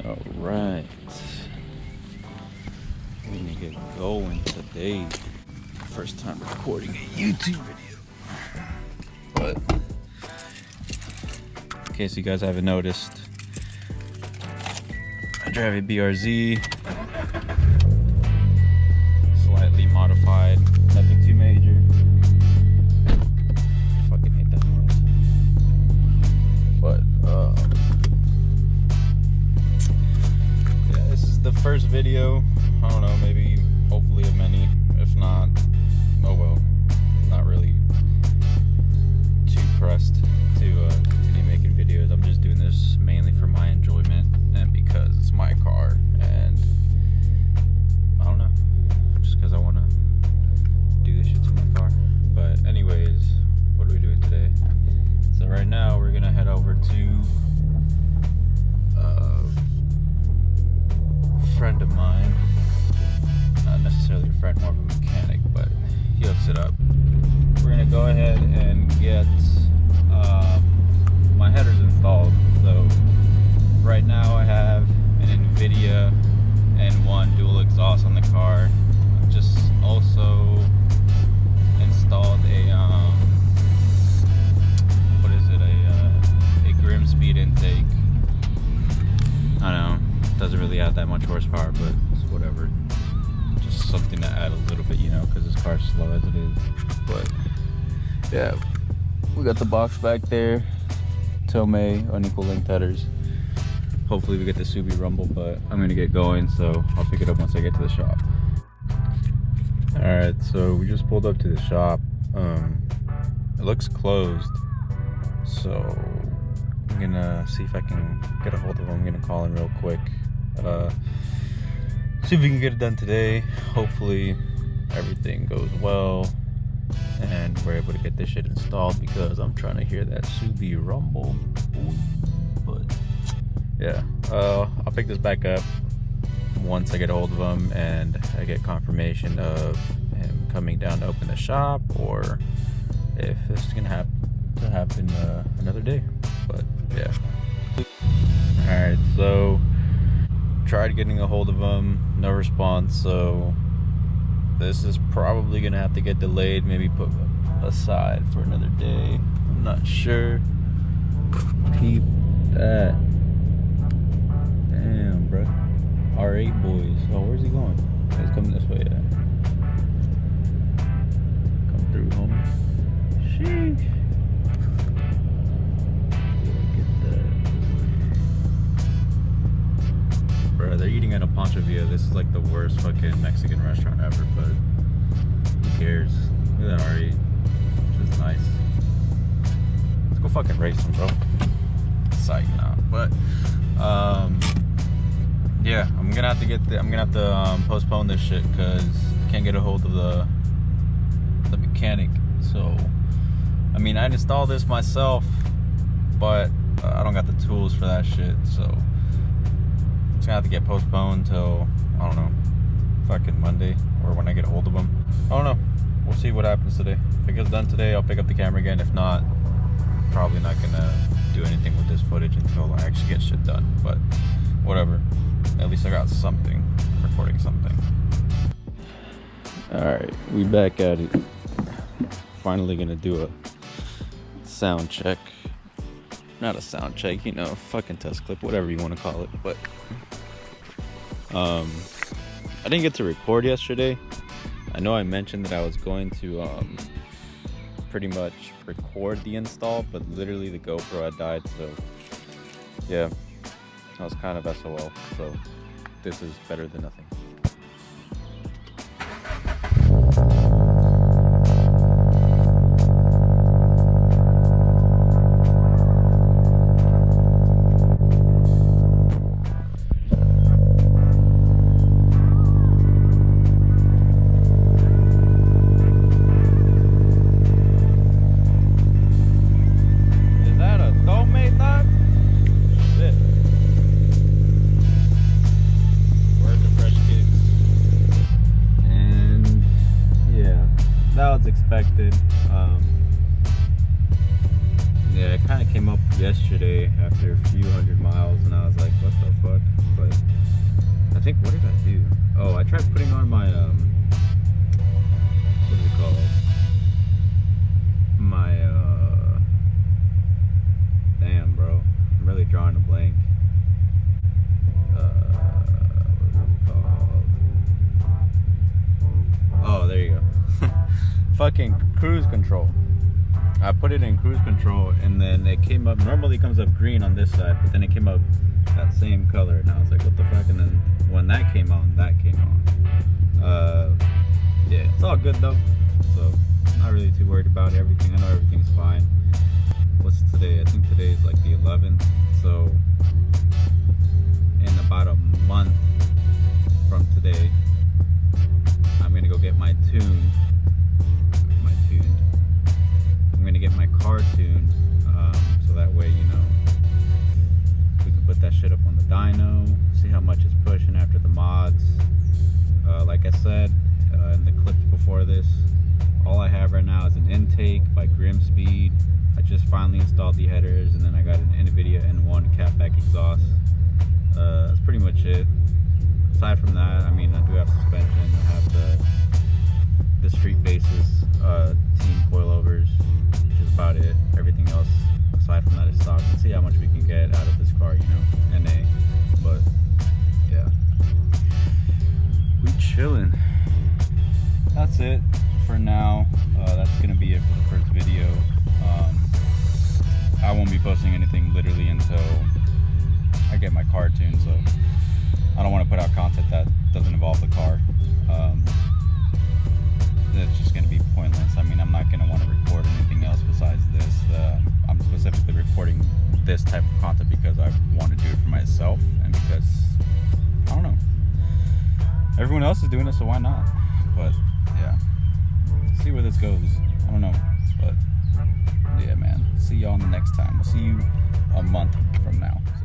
All right, we need to get going today. First time recording a YouTube video, but in case you guys haven't noticed, I drive a BRZ, slightly modified, nothing too major. I fucking hate that noise. But yeah, this is the first video. I don't know, maybe, hopefully of many. If not, oh well. Not really too pressed to continue making videos. I'm just doing this mainly for my enjoyment and because it's my car, and I don't know, just because I want to do this shit to my car. But anyways, what are we doing today? So right now we're gonna head over to a friend of mine. Not necessarily a friend, more of a mechanic, but he hooks it up. We're gonna go ahead and get my headers installed. So right now I have an invidia N1 dual exhaust on the car. Just also installed a what is it, a Grim speed intake. I don't know, doesn't really have that much horsepower, but it's whatever. Just something to add a little bit, you know, because this car's slow as it is. But yeah, we got the box back there, Tomei unequal length headers. Hopefully we get the Subi rumble, but I'm gonna get going, so I'll pick it up once I get to the shop. All right, so we just pulled up to the shop. It looks closed, so I'm gonna see if I can get a hold of him. I'm gonna call him real quick. See if we can get it done today. Hopefully everything goes well and we're able to get this shit installed, because I'm trying to hear that Subi rumble. But yeah, I'll pick this back up once I get a hold of him and I get confirmation of him coming down to open the shop, or if this is gonna happen another day. But yeah. Alright, so tried getting a hold of him, no response, so this is probably gonna have to get delayed, maybe put aside for another day. I'm not sure. Peep that. Damn, bro. R8 boys. Oh, where's he going? He's coming this way, yeah. Come through, homie. Sheesh. Bro, they're eating at a Pancho Villa. This is like the worst fucking Mexican restaurant ever, but who cares? Look at that R8. Which is nice. Let's go fucking race them, bro. Psych, nah. But yeah, I'm gonna have to postpone this shit because I can't get a hold of the mechanic. So I mean, I'd install this myself, but I don't got the tools for that shit, so it's gonna have to get postponed till, I don't know, fucking Monday, or when I get a hold of him. I don't know. We'll see what happens today. If it gets done today, I'll pick up the camera again. If not, probably not gonna do anything with this footage until I actually get shit done. But whatever. At least I got something, recording something. Alright, we back at it. Finally gonna do a sound check. Not a sound check, you know, fucking test clip, whatever you want to call it. But I didn't get to record yesterday. I know I mentioned that I was going to pretty much record the install, but literally the GoPro had died, so yeah, I was kind of SOL. So this is better than nothing. Expected. Yeah, it kind of came up yesterday after a few hundred miles, and I was like, what the fuck? Oh, I tried putting on my what is it called? My damn, bro, I'm really drawing a blank. What is it called? Oh, there you go. Fucking cruise control. I put it in cruise control, and then it came up. Normally it comes up green on this side, but then it came up that same color, and I was like, what the fuck? And then when that came on, that came on. Yeah, it's all good though, so not really too worried about everything. I know everything's fine. What's today? I think today is like the 11th, so in about a month from today, I'm gonna go get my tuned. I'm gonna get my car tuned, so that way, you know, we can put that shit up on the dyno, see how much it's pushing after the mods. Like I said in the clips before this, all I have right now is an intake by Grimspeed. I just finally installed the headers, and then I got an Invidia N1 catback exhaust. That's pretty much it. Aside from that, I mean, I do have suspension. I have the street basis team coilovers, which is about it. Everything else aside from that is stock. Let's see how much we can get out of this car, you know, NA. But yeah, we chilling. That's it for now. That's gonna be it for the first video. I won't be posting anything literally until I get my car tuned, so I don't want to put out content that doesn't involve the car. It's just going to be pointless. I mean, I'm not going to want to record anything else besides this. I'm specifically recording this type of content because I want to do it for myself, and because, I don't know, everyone else is doing it, so why not? But yeah, see where this goes. I don't know, but yeah, man, see y'all next time. We'll see you a month from now. So.